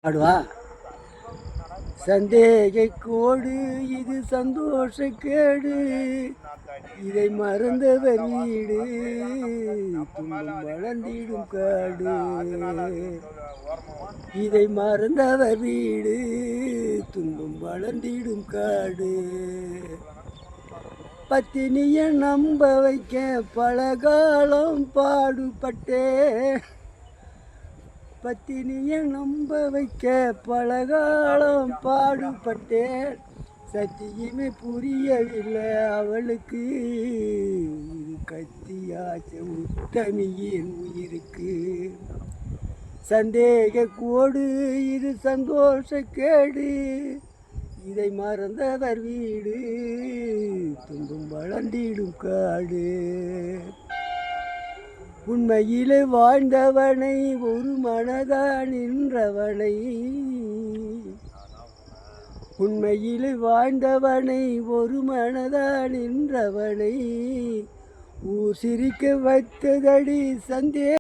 ஆடுவா சந்தேக கோடு இது சந்தோஷ கேடு இதை மறந்தவர் வீடு துன்பம் வளர்ந்திடும் காடு இதை மறந்தவர் வீடு துன்பம் வளர்ந்திடும் காடு பத்தினிய நம்ப வைக்க பல காலம் பாடுபட்டேன் பத்தினியை நம்ப வைக்க பலகாலம் பாடுபட்டேன் சத்தியமே புரியவில்லை அவளுக்கு இது கத்தியாச்ச உத்தமியின் உயிருக்கு சந்தேக கோடு இது சந்தோஷ கேடு இதை மறந்தவர் வீடு துன்பம் வளர்ந்திடும் காடு உண்மையிலே வாழ்ந்தவனை ஒரு மனதான் நின்றவனை உண்மையிலே வாழ்ந்தவனை ஒரு மனதான் நின்றவனை ஊர் சிரிக்க வைத்ததடி சந்தே